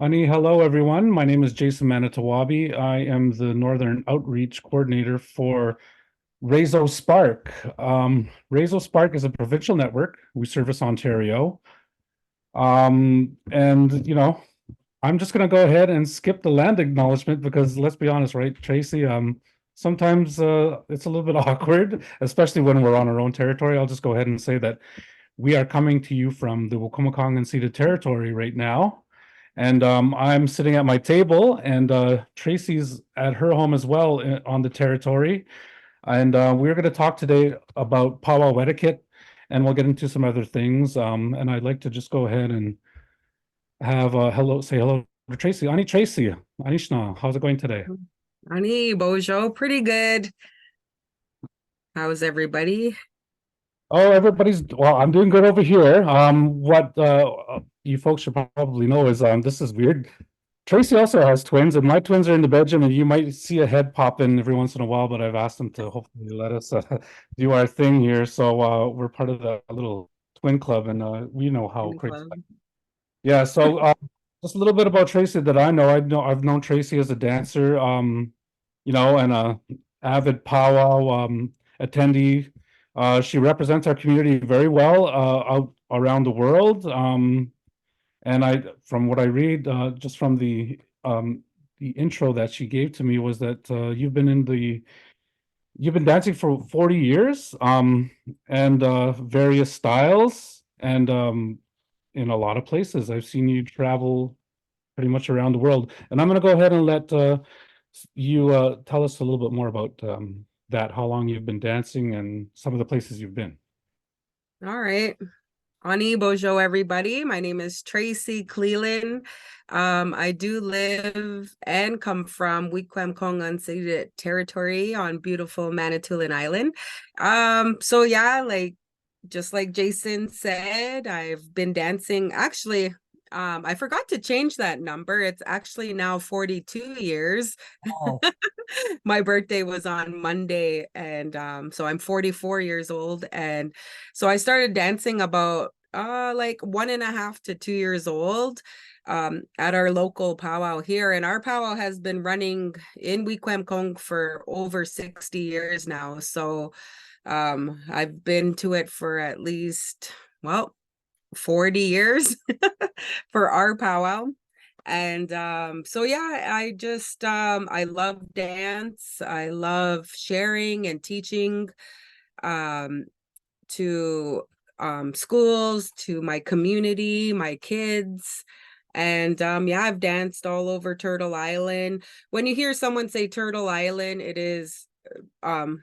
Ani, hello everyone. My name is Jason Manitowabi. I am the Northern Outreach Coordinator for Rezo SPARC. Rezo SPARC is a provincial network. We service Ontario. And I'm just going to go ahead and skip the land acknowledgement because let's be honest, right, Tracy? Sometimes it's a little bit awkward, especially when we're on our own territory. I'll just go ahead and say that we are coming to you from the Wacomicongan and Ceded Territory right now. And I'm sitting at my table, and Tracy's at her home as well on the territory. And we're going to talk today about powwow etiquette, and we'll get into some other things. And I'd like to just go ahead and say hello to Tracy. Ani Tracy, Anishna, how's it going today? Ani, Bojo, pretty good. How's everybody? Oh, well, I'm doing good over here. What you folks should probably know is this is weird. Tracy also has twins, and my twins are in the bedroom, and you might see a head pop in every once in a while, but I've asked them to hopefully let us do our thing here. So we're part of the little twin club, and we know how In crazy. club. Yeah, so just a little bit about Tracy that I know. I've known Tracy as a dancer, and a avid powwow attendee. She represents our community very well out around the world. And from what I read, just from the intro that she gave to me was that you've been dancing for 40 years, and various styles, and in a lot of places. I've seen you travel pretty much around the world. And I'm going to go ahead and let you tell us a little bit more about that, how long you've been dancing and some of the places you've been. All right. Ani, Bojo, everybody. My name is Tracy Cleland. I do live and come from Wikwemkong unceded territory on beautiful Manitoulin Island. So yeah, just like Jason said, I've been dancing. Actually, I forgot to change that number. It's actually now 42 years. Oh, My birthday was on Monday, and so I'm 44 years old. And so I started dancing about like 1.5 to 2 years old at our local powwow here. And our powwow has been running in Wikwemkong for over 60 years now. So I've been to it for at least, well, 40 years for our powwow. And so yeah, I love dance. I love sharing and teaching um to schools, to my community, my kids. And yeah, I've danced all over Turtle Island. When you hear someone say Turtle Island, it is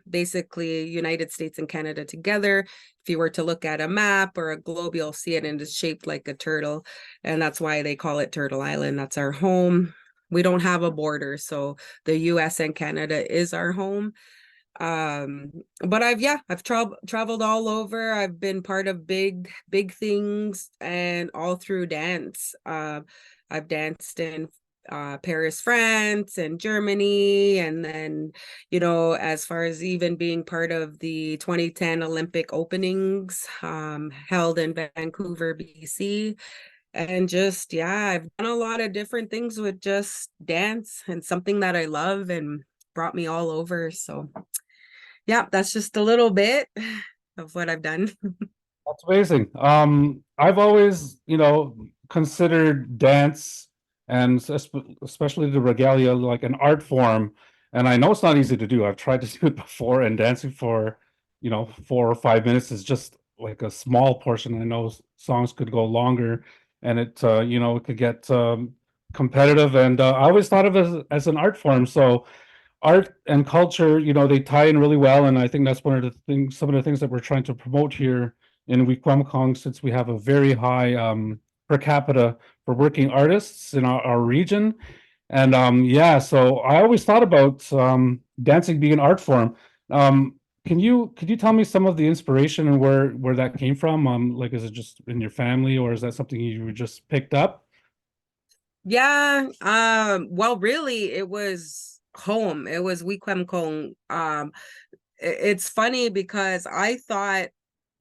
basically United States and Canada together. If you were to look at a map or a globe, you'll see it, and it's shaped like a turtle, and that's why they call it Turtle Island. That's our home. We don't have a border, so the US and Canada is our home. But I've traveled all over. I've been part of big things, and all through dance. I've danced in Paris, France, and Germany. And then, as far as even being part of the 2010 Olympic openings, held in Vancouver, BC. And just, yeah, I've done a lot of different things with just dance, and something that I love and brought me all over. So, yeah, that's just a little bit of what I've done. that's amazing. I've always, considered dance and especially the regalia like an art form. And I know it's not easy to do. I've tried to do it before, and dancing for, 4 or 5 minutes is just like a small portion. I know songs could go longer, and it could get competitive. And I always thought of it as an art form. So art and culture, they tie in really well. And I think that's one of the things, some of the things that we're trying to promote here in Wikwemkong, since we have a very high per capita for working artists in our region. And yeah, so I always thought about dancing being an art form. Could you tell me some of the inspiration and where that came from? Like, is it just in your family, or is that something you just picked up? Yeah, well, really, it was home. It was Wikwemkong. It's funny because I thought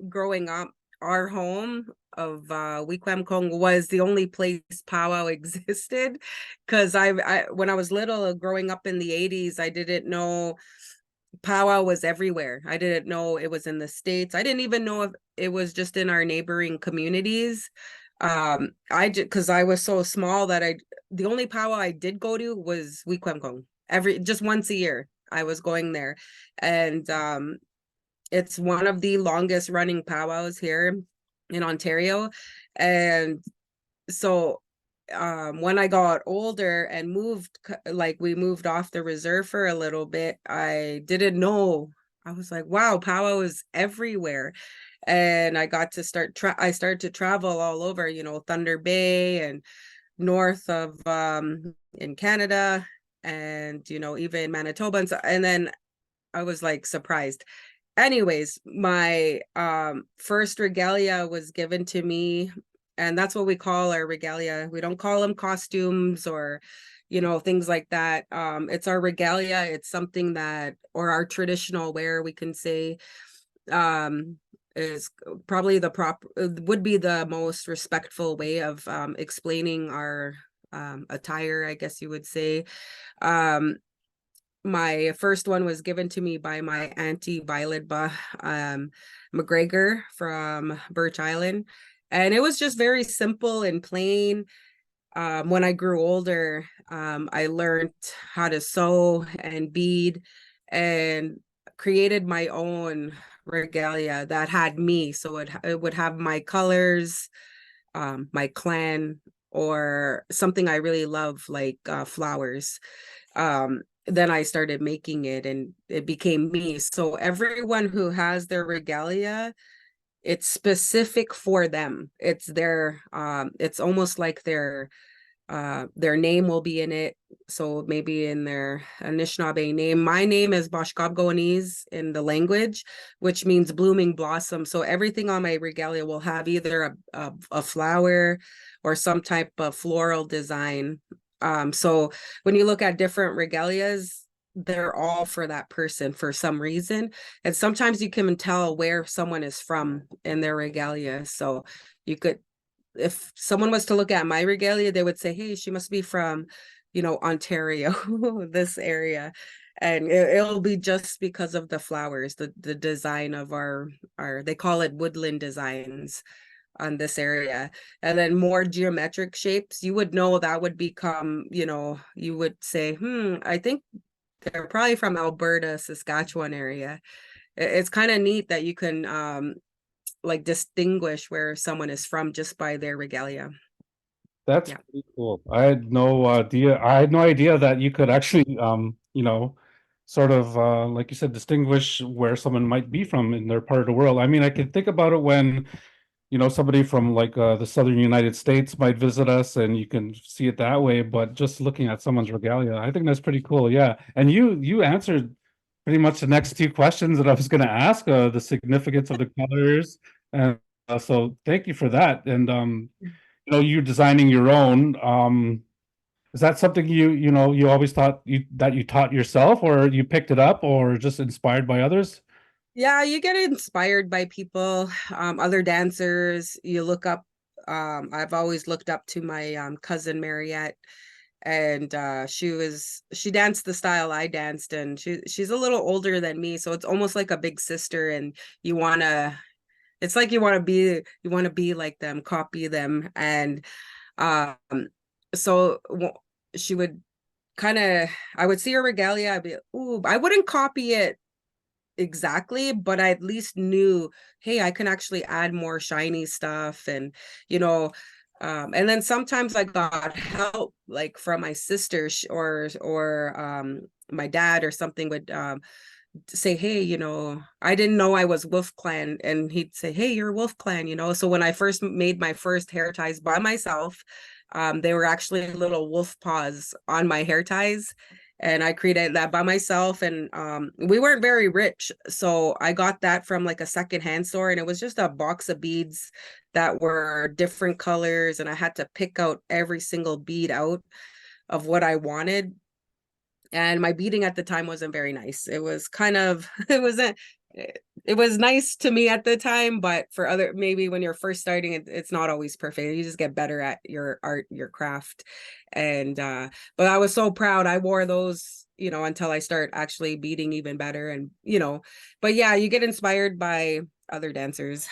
growing up, our home Wikwemkong was the only place powwow existed, because I when I was little, growing up in the 80s, I didn't know powwow was everywhere. I didn't know it was in the States. I didn't even know if it was just in our neighboring communities. I just, because I was so small that the only powwow I did go to was Wikwemkong. Just once a year I was going there. And it's one of the longest running powwows here in Ontario. And so when I got older and moved, like we moved off the reserve for a little bit, I didn't know. I was like, wow, powwow is everywhere. And I got to I started to travel all over, Thunder Bay and north of in Canada, and even Manitoba, and then I was like surprised. Anyways, my first regalia was given to me, and that's what we call our regalia. We don't call them costumes or things like that. It's our regalia. It's something that, or our traditional wear, we can say, is probably would be the most respectful way of explaining our attire, I guess you would say. My first one was given to me by my auntie Violet McGregor from Birch Island, and it was just very simple and plain. When I grew older, I learned how to sew and bead, and created my own regalia that had me. So it would have my colors, my clan, or something I really love, like flowers. Then I started making it and it became me. So everyone who has their regalia, it's specific for them. It's it's almost like their name will be in it. So maybe in their Anishinaabe name, my name is Bashkabgoanese in the language, which means blooming blossom. So everything on my regalia will have either a flower or some type of floral design. So when you look at different regalias, they're all for that person for some reason. And sometimes you can tell where someone is from in their regalia. So you could, if someone was to look at my regalia, they would say, hey, she must be from, Ontario, this area. And it'll be just because of the flowers, the design of our, they call it woodland designs on this area. And then more geometric shapes, you would know that would become, you would say, I think they're probably from Alberta, Saskatchewan area. It's kind of neat that you can like distinguish where someone is from just by their regalia. That's Yeah. pretty cool. I had no idea. I had no idea that you could actually, sort of, like you said, distinguish where someone might be from in their part of the world. I mean, I can think about it when, somebody from like the southern United States might visit us, and you can see it that way. But just looking at someone's regalia, I think that's pretty cool. Yeah, and you answered pretty much the next two questions that I was going to ask, the significance of the colors, and so thank you for that. And you designing your own. Is that something you always thought that you taught yourself, or you picked it up, or just inspired by others? Yeah, you get inspired by people, other dancers. You look up. I've always looked up to my cousin Mariette, and she danced the style I danced, and she's a little older than me, so it's almost like a big sister, and you wanna. It's like you want to be like them, copy them, and um, so she would kind of. I would see her regalia. I'd be, ooh, I wouldn't copy it exactly, but I at least knew, hey, I can actually add more shiny stuff, and you know and then sometimes I got help, like from my sister, or my dad or something would say, hey, I didn't know I was Wolf Clan, and he'd say, hey, you're Wolf Clan. So when I first made my first hair ties by myself, they were actually little wolf paws on my hair ties, and I created that by myself. And we weren't very rich, so I got that from like a secondhand store, and it was just a box of beads that were different colors, and I had to pick out every single bead out of what I wanted. And my beading at the time wasn't very nice. It was kind of it wasn't it was nice to me at the time, but for other, maybe when you're first starting, it's not always perfect. You just get better at your art, your craft. And but I was so proud. I wore those, you know, until I start actually beating even better. And, you know, but yeah, you get inspired by other dancers.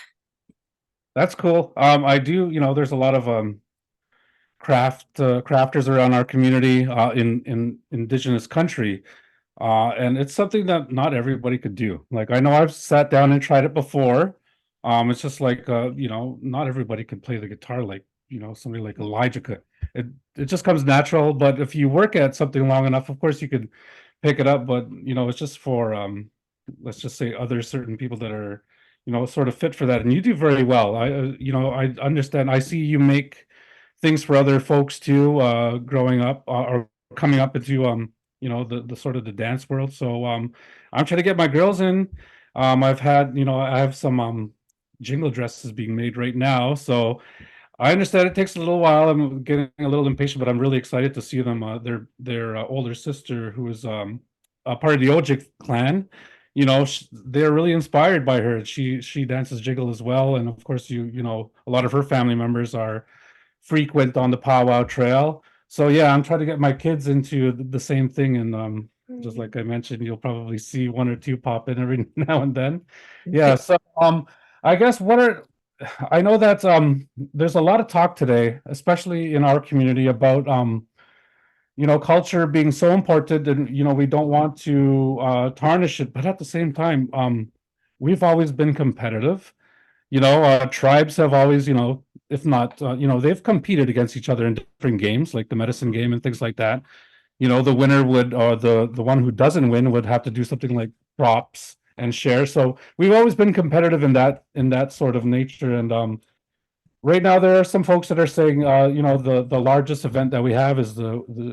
That's cool. I do, you know, there's a lot of crafters around our community in indigenous country. And it's something that not everybody could do. Like I know I've sat down and tried it before. It's just like you know, not everybody could play the guitar like, you know, somebody like Elijah could. It it just comes natural, but if you work at something long enough, of course you could pick it up, but you know, it's just for let's just say other certain people that are, you know, sort of fit for that. And you do very well. You know, I understand. I see you make things for other folks too, growing up or coming up into you know, the sort of the dance world. So I'm trying to get my girls in. I've had, you know, I have some jingle dresses being made right now. So I understand it takes a little while. I'm getting a little impatient, but I'm really excited to see them. Their older sister, who is a part of the Ojik clan, you know, they're really inspired by her. She dances jiggle as well, and of course, you know, a lot of her family members are frequent on the Powwow Trail. So yeah, I'm trying to get my kids into the same thing, and just like I mentioned, you'll probably see one or two pop in every now and then. Yeah, so I guess what are I know that there's a lot of talk today, especially in our community, about you know, culture being so important, and you know, we don't want to tarnish it, but at the same time, we've always been competitive. You know, tribes have always, you know, if not, you know, they've competed against each other in different games, like the medicine game and things like that. You know, the winner would, or the one who doesn't win would have to do something like props and share. So we've always been competitive in that sort of nature. And right now, there are some folks that are saying, you know, the largest event that we have is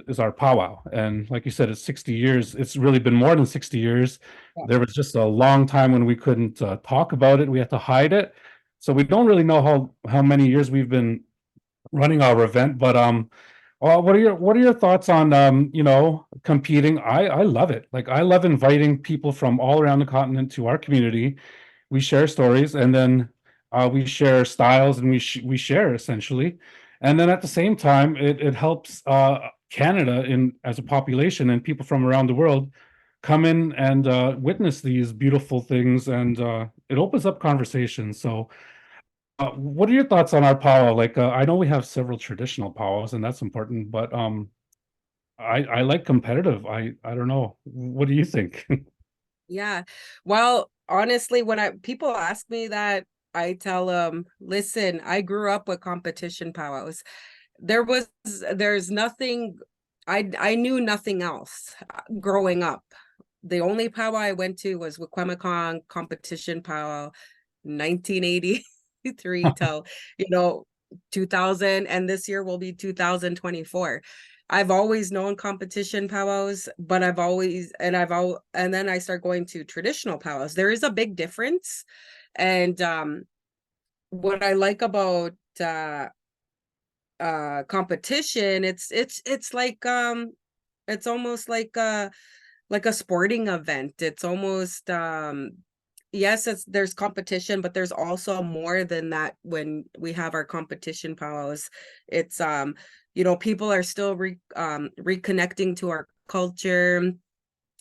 is our powwow, and like you said, it's 60 years. It's really been more than 60 years. Yeah. There was just a long time when we couldn't talk about it. We had to hide it, so we don't really know how many years we've been running our event. But what are your thoughts on you know, competing? I love it. Like I love inviting people from all around the continent to our community. We share stories, and then we share styles, and we share essentially. And then at the same time, it helps Canada in as a population, and people from around the world come in and witness these beautiful things, and it opens up conversations. So what are your thoughts on our powwow? Like I know we have several traditional powwows, and that's important, but I like competitive. I don't know, what do you think? Yeah. Well, honestly, when I people ask me that, I tell them, listen, I grew up with competition powwows. There was there's nothing I knew nothing else growing up. The only powwow I went to was Wikwemikong competition powwow 1983 till, you know, 2000, and this year will be 2024. I've always known competition powwows, but and then I start going to traditional powwows. There is a big difference. And what I like about competition, it's like it's almost like a sporting event. It's almost yes, there's competition, but there's also more than that. When we have our competition powwows, it's you know, people are still reconnecting to our culture,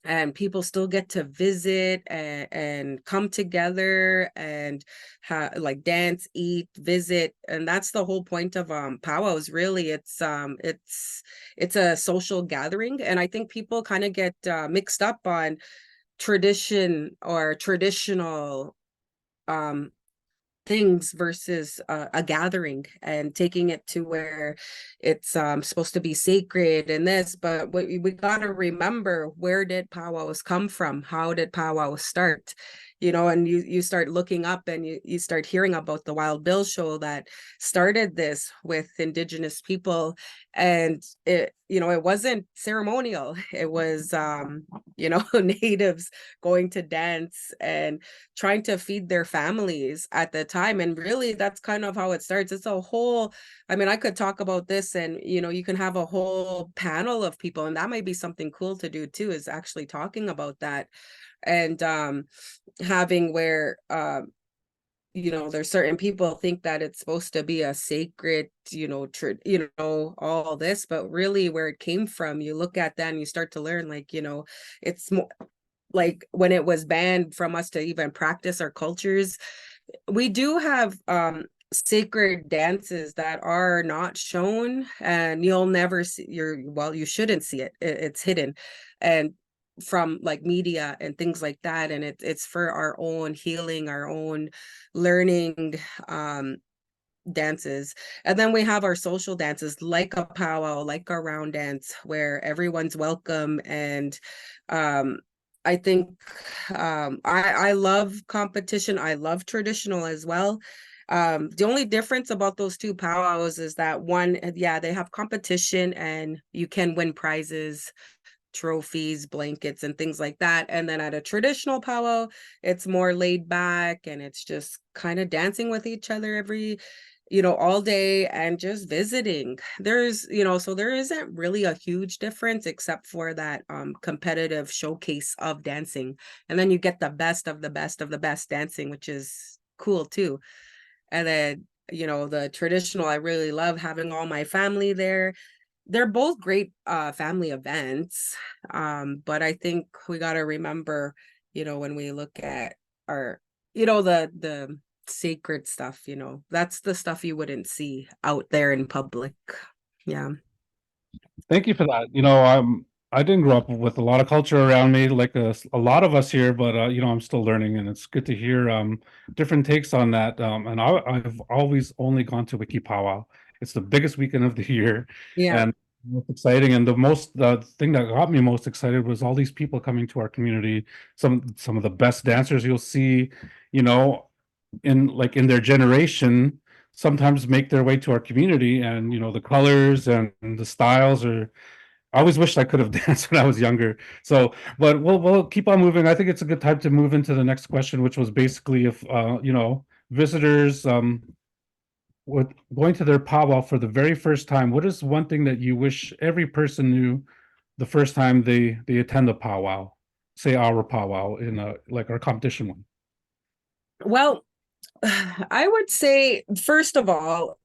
and people still get to visit and come together and like dance, eat, visit. And that's the whole point of powwows, really. It's a social gathering, and I think people kind of get mixed up on tradition or traditional um things versus a gathering, and taking it to where it's supposed to be sacred and this. But we got to remember, where did powwows come from? How did powwows start? You know, and you start looking up, and you start hearing about the Wild Bill show that started this with indigenous people. And it, you know, it wasn't ceremonial. It was you know, natives going to dance and trying to feed their families at the time. And really, that's kind of how it starts. It's a whole, I mean, I could talk about this, and you know, you can have a whole panel of people, and that might be something cool to do too, is actually talking about that. and having where you know, there's certain people think that it's supposed to be a sacred, you know, all this, but really where it came from, you look at that and you start to learn, like, you know, it's more like when it was banned from us to even practice our cultures. We do have sacred dances that are not shown, and you'll never see well, you shouldn't see it. It's hidden, and from like media and things like that, and it's for our own healing, our own learning dances. And then we have our social dances like a powwow, like a round dance, where everyone's welcome. And I think I love competition. I love traditional as well. The only difference about those two powwows is that one, yeah, they have competition and you can win prizes, trophies, blankets, and things like that. And then at a traditional powwow, it's more laid back and it's just kind of dancing with each other every, you know, all day and just visiting. There's, you know, so there isn't really a huge difference except for that competitive showcase of dancing. And then you get the best of the best of the best dancing, which is cool too. And then, you know, the traditional, I really love having all my family there. They're both great family events. But I think we got to remember, you know, when we look at our, you know, the sacred stuff, you know, that's the stuff you wouldn't see out there in public. Yeah. Thank you for that. You know, I didn't grow up with a lot of culture around me, like a lot of us here, but you know, I'm still learning, and it's good to hear different takes on that. And I've always only gone to Wiki Powwow. It's the biggest weekend of the year, Yeah. and most exciting. And the thing that got me most excited was all these people coming to our community. Some of the best dancers you'll see, you know, in their generation sometimes make their way to our community, and you know the colors and the styles are. I always wished I could have danced when I was younger. So, but we'll keep on moving. I think it's a good time to move into the next question, which was basically if you know, visitors with going to their powwow for the very first time, what is one thing that you wish every person knew the first time they attend a powwow, say our powwow in a like our competition one? Well, I would say, first of all,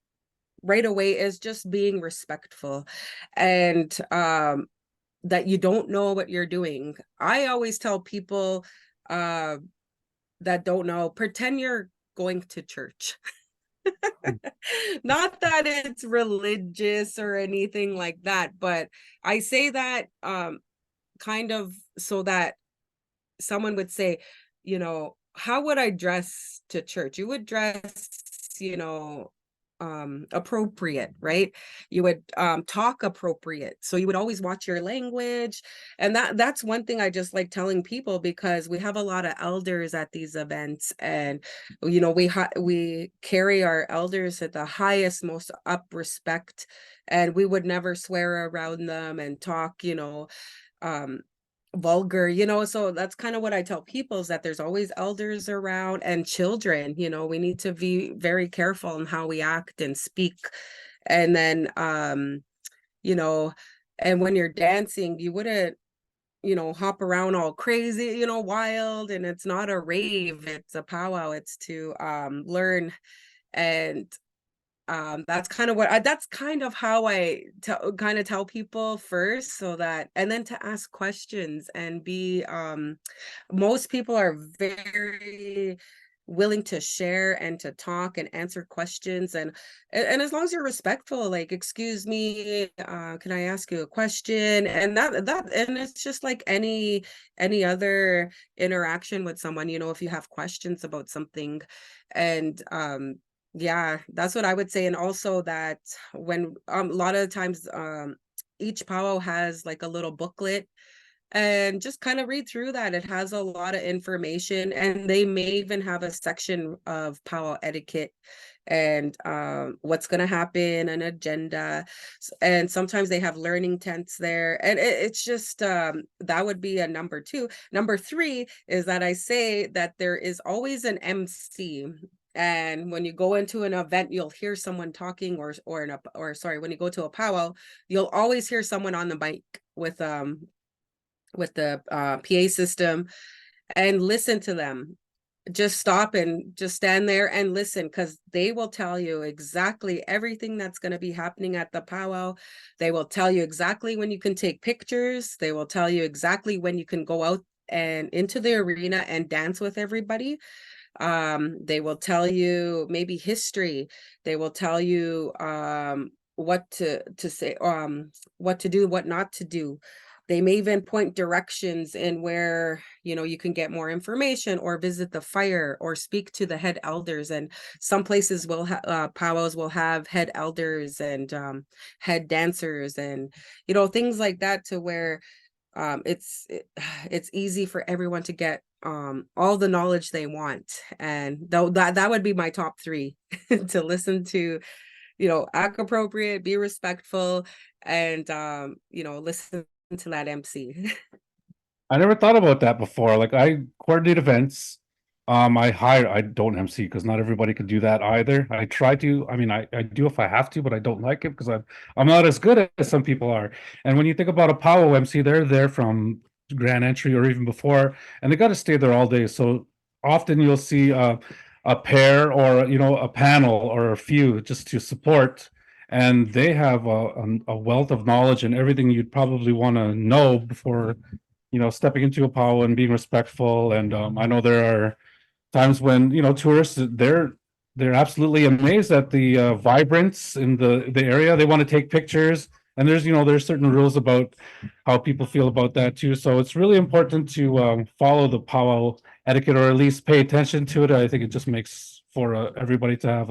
right away is just being respectful, and that you don't know what you're doing. I always tell people uh that don't know, pretend you're going to church. Not that it's religious or anything like that, but I say that kind of so that someone would say, you know, how would I dress to church? You would dress, you know, appropriate, right? You would talk appropriate. So you would always watch your language. And that's one thing I just like telling people, because we have a lot of elders at these events, and you know, we carry our elders at the highest, most up respect, and we would never swear around them and talk, you know, um vulgar, you know. So that's kind of what I tell people, is that there's always elders around, and children, you know, we need to be very careful in how we act and speak. And then you know, and when you're dancing, you wouldn't, you know, hop around all crazy, you know, wild. And it's not a rave, it's a powwow. It's to learn. And that's kind of what that's kind of how I kind of tell people first, so that, and then to ask questions and be most people are very willing to share and to talk and answer questions. And as long as you're respectful, like, excuse me, can I ask you a question? And that and it's just like any other interaction with someone, you know, if you have questions about something. And yeah, that's what I would say. And also that when a lot of times each powwow has like a little booklet, and just kind of read through that. It has a lot of information, and they may even have a section of powwow etiquette and what's going to happen, an agenda. And sometimes they have learning tents there, and it's just that would be a number two. Number three is that I say that there is always an MC. And when you go into an event, you'll hear someone talking, or sorry, when you go to a powwow, you'll always hear someone on the mic with the PA system. and listen to them. Just stop and just stand there and listen, because they will tell you exactly everything that's going to be happening at the powwow. They will tell you exactly when you can take pictures. They will tell you exactly when you can go out and into the arena and dance with everybody. They will tell you maybe history. They will tell you what to say, what to do, what not to do. They may even point directions in where, you know, you can get more information or visit the fire or speak to the head elders. And some places will have powwows will have head elders and head dancers and, you know, things like that, to where it's easy for everyone to get all the knowledge they want. And though that would be my top three to listen to, you know, act appropriate, be respectful, and you know, listen to that MC. I never thought about that before. Like I coordinate events. I don't MC because not everybody can do that either. I try to, I mean, I do if I have to, but I don't like it because I'm not as good as some people are. And when you think about a powwow MC, they're there from grand entry or even before, and they got to stay there all day. So often you'll see a pair or a panel or a few just to support, and they have a wealth of knowledge and everything you'd probably want to know before stepping into a powwow and being respectful. And I know there are times when tourists they're absolutely amazed at the vibrance in the area. They want to take pictures, and there's certain rules about how people feel about that too. So it's really important to follow the powwow etiquette, or at least pay attention to it. I think it just makes for everybody to have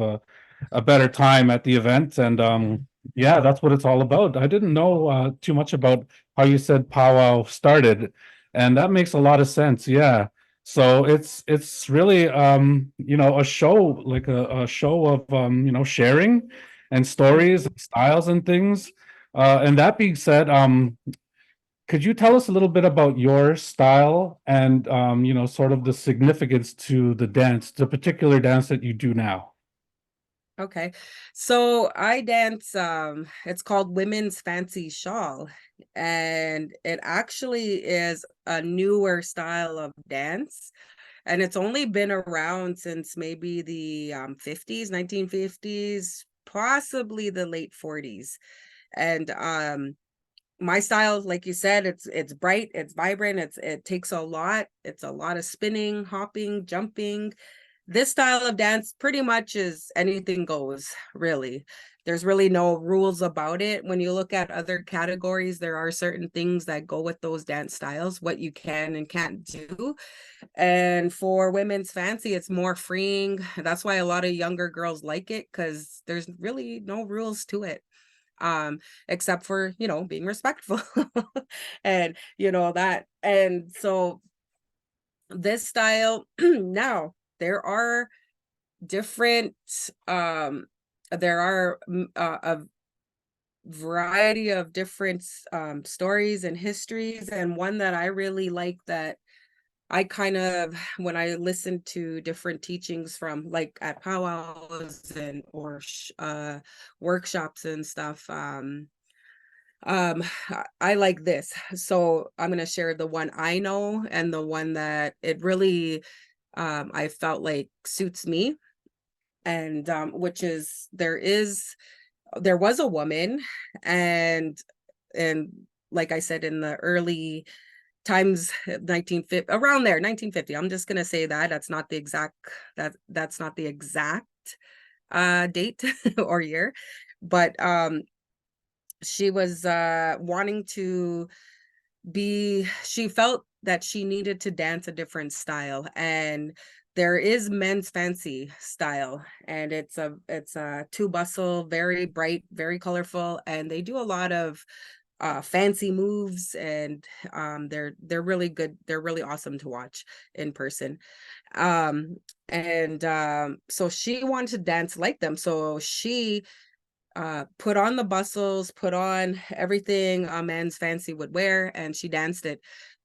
a better time at the event. And yeah, that's what it's all about. I didn't know too much about how you said powwow started, and that makes a lot of sense. Yeah. So it's really a show, like a show of sharing and stories and styles and things. And that being said, could you tell us a little bit about your style and sort of the significance to the dance, the particular dance that you do now? Okay. So I dance, it's called Women's Fancy Shawl, and it actually is a newer style of dance. And it's only been around since maybe the 50s, 1950s, possibly the late 40s. And my style, like you said, it's bright, it's vibrant, it takes a lot. It's a lot of spinning, hopping, jumping. This style of dance pretty much is anything goes, really. There's really no rules about it. When you look at other categories, there are certain things that go with those dance styles, what you can and can't do. And for women's fancy, it's more freeing. That's why a lot of younger girls like it, because there's really no rules to it, except for, you know, being respectful and that. And so this style now, there are different there are a variety of different stories and histories, and one that I really like, that I kind of, when I listen to different teachings from, like, at powwows and or workshops and stuff, I like this. So I'm going to share the one I know, and the one that it really I felt like suits me. And which is, there was a woman, and and like I said, in the early times, 1950, around there, 1950. I'm just gonna say that that's not the exact date or year, but she was wanting to she felt that she needed to dance a different style. And there is men's fancy style, and it's a two bustle, very bright, very colorful, and they do a lot of fancy moves. And they're really good, they're really awesome to watch in person. And so she wanted to dance like them, so she put on the bustles, put on everything a man's fancy would wear, and she danced it.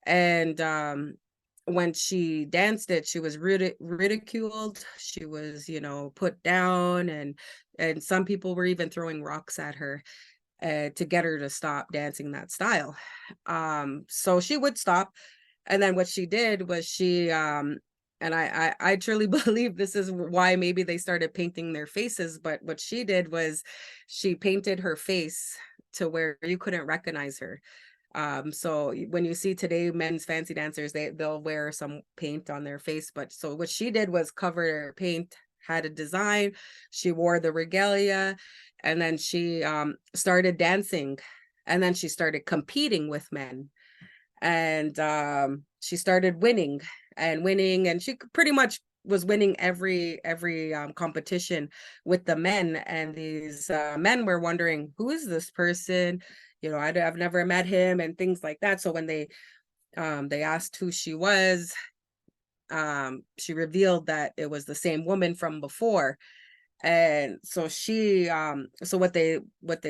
And when she danced it, she was ridiculed. She was, put down, and some people were even throwing rocks at her to get her to stop dancing that style. So she would stop, And then what she did was and I truly believe this is why maybe they started painting their faces, but what she did was she painted her face to where you couldn't recognize her. So when you see today men's fancy dancers, they'll wear some paint on their face, but so what she did was cover her paint, had a design, she wore the regalia, and then she started dancing, and then she started competing with men, and she started winning and winning, and she pretty much was winning every competition with the men, and these men were wondering, who is this person, you know, I've never met him and things like that. So when they asked who she was, she revealed that it was the same woman from before. And so so what they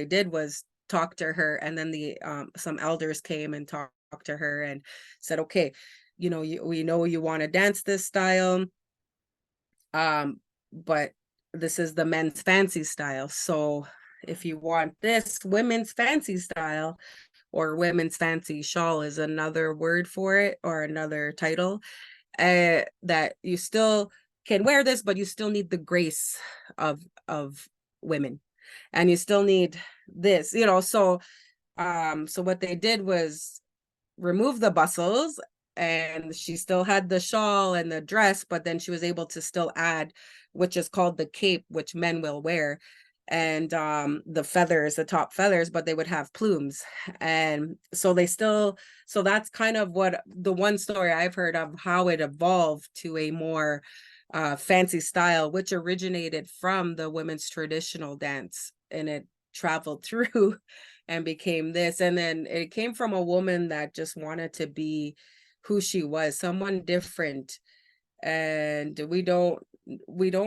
did was talk to her, and then the some elders came and talked to her and said, okay, you know, we know you want to dance this style, but this is the men's fancy style. So if you want this women's fancy style, or women's fancy shawl is another word for it, or another title, that you still can wear this, but you still need the grace of women, and you still need this, you know. So so what they did was remove the bustles, and she still had the shawl and the dress, but then she was able to still add, which is called the cape, which men will wear, and the feathers, the top feathers, but they would have plumes. And so they still, so that's kind of what the one story I've heard of how it evolved to a more fancy style, which originated from the women's traditional dance, and it traveled through and became this. And then it came from a woman that just wanted to be who she was, someone different. And we don't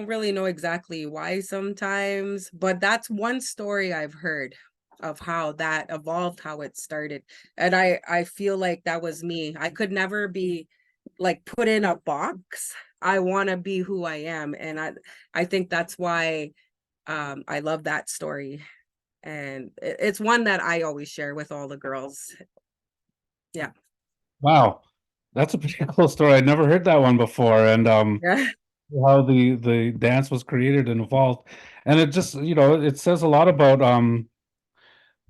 really know exactly why sometimes, but that's one story I've heard of how that evolved, how it started. And I feel like that was me. I could never be like put in a box. I want to be who I am, and I think that's why I love that story, and it's one that I always share with all the girls. Yeah. Wow, that's a pretty cool story. I'd never heard that one before, and Yeah. how the dance was created and evolved, and it just, you know, it says a lot about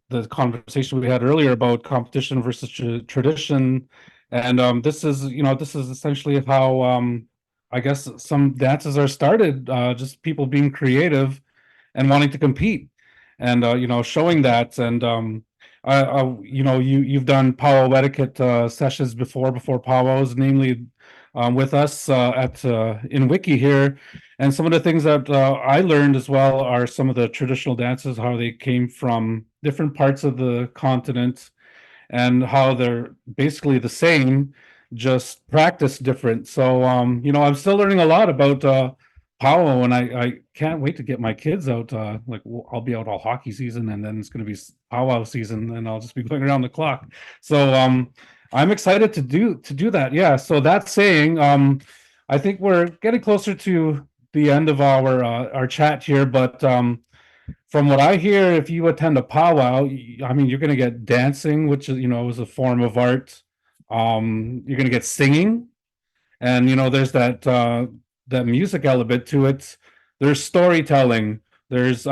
the conversation we had earlier about competition versus tradition, and this is, you know, this is essentially how I guess some dances are started, just people being creative and wanting to compete, and you know, showing that. And you know, you've done powwow etiquette sessions before powwows, namely with us at in Wiki here. And some of the things that I learned as well are some of the traditional dances, how they came from different parts of the continent, and how they're basically the same, just practice different. So you know, I'm still learning a lot about powwow, and I can't wait to get my kids out. Like, I'll be out all hockey season, and then it's going to be powwow season, and I'll just be going around the clock. So I'm excited to do that. Yeah. So that's saying, I think we're getting closer to the end of our chat here, but from what I hear, if you attend a powwow, I mean, you're going to get dancing, which is, you know, is a form of art. You're going to get singing, and you know, there's that music element to it. There's storytelling. There's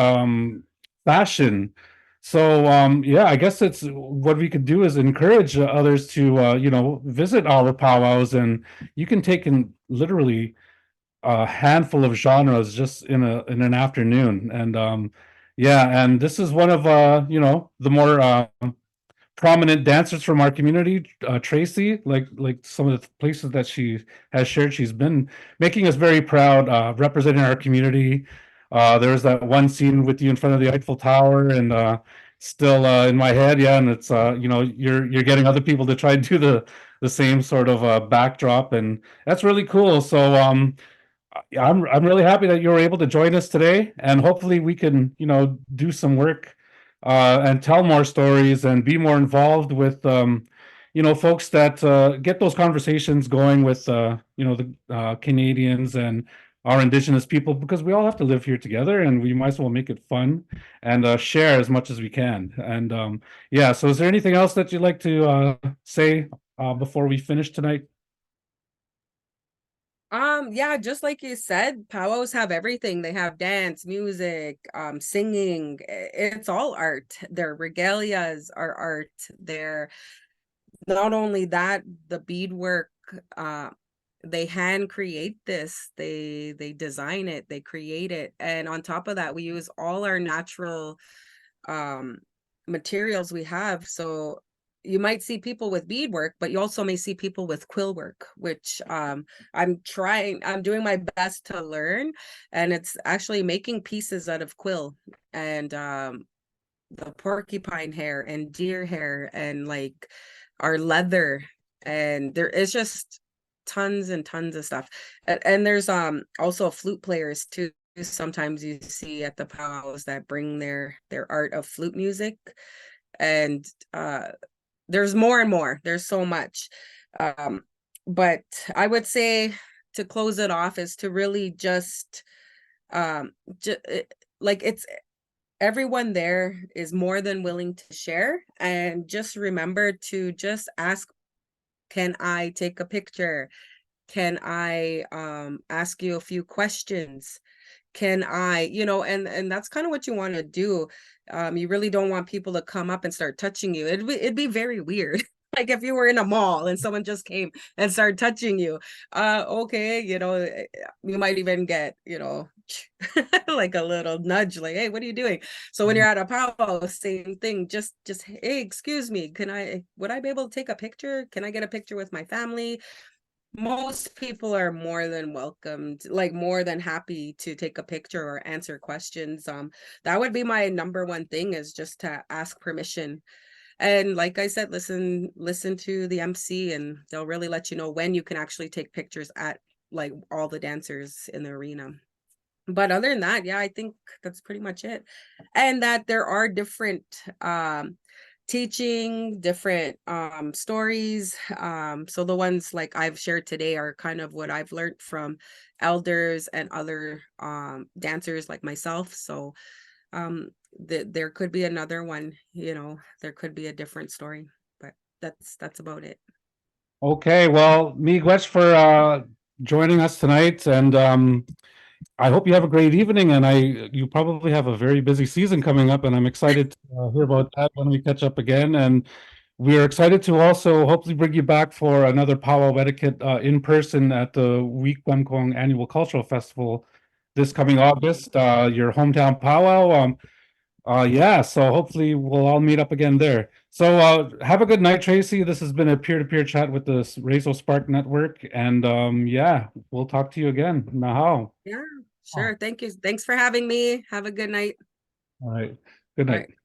fashion. So yeah, I guess it's what we could do is encourage others to you know, visit our powwows, and you can take in literally a handful of genres just in an afternoon. And yeah, and this is one of you know, the more prominent dancers from our community, Tracy, like some of the places that she has shared, she's been making us very proud, representing our community. There was that one scene with you in front of the Eiffel Tower, and still in my head, yeah. And it's you know, you're getting other people to try and do the same sort of backdrop, and that's really cool. So I'm really happy that you were able to join us today, and hopefully we can, you know, do some work and tell more stories and be more involved with you know, folks that get those conversations going with you know, the Canadians and our Indigenous people, because we all have to live here together, and we might as well make it fun and share as much as we can. And yeah, so is there anything else that you'd like to say before we finish tonight? Yeah, just like you said, powwows have everything. They have dance, music, singing. It's all art. Their regalias are art. They're not only that, the beadwork, they hand create this. They design it, they create it. And on top of that, we use all our natural um materials we have. So you might see people with beadwork, but you also may see people with quill work, which I'm doing my best to learn. And it's actually making pieces out of quill, and the porcupine hair and deer hair and like our leather, and there is just tons and tons of stuff. And there's also flute players too. Sometimes you see at the powwows that bring their art of flute music, and there's more and more. There's so much. But I would say, to close it off, is to really just like, it's everyone there is more than willing to share, and just remember to just ask, can I take a picture? Can I ask you a few questions? Can I, and that's kind of what you want to do. You really don't want people to come up and start touching you. It'd be very weird. Like if you were in a mall and someone just came and started touching you. Okay, you might even get, like a little nudge, like, hey, what are you doing? So when you're at a powwow, same thing. Just hey, excuse me, would I be able to take a picture? Can I get a picture with my family? Most people are more than welcomed, like more than happy to take a picture or answer questions. That would be my number one thing, is just to ask permission. And like I said, listen to the MC, and they'll really let you know when you can actually take pictures at like all the dancers in the arena. But other than that, yeah, I think that's pretty much it. And that there are different teaching, different stories. So the ones like I've shared today are kind of what I've learned from elders and other dancers like myself. So there could be another one, there could be a different story, but that's about it. Okay, well, miigwech for joining us tonight, and I hope you have a great evening. And you probably have a very busy season coming up, and I'm excited to hear about that when we catch up again. And we're excited to also hopefully bring you back for another Powwow Etiquette in person at the Week Bemkong Annual Cultural Festival this coming August, your hometown powwow. Yeah, so hopefully we'll all meet up again there. So have a good night, Tracy. This has been a peer-to-peer chat with the Razo SPARC Network, and yeah, we'll talk to you again. Nahau. Yeah, sure. Thank you. Thanks for having me. Have a good night. All right. Good All night. right.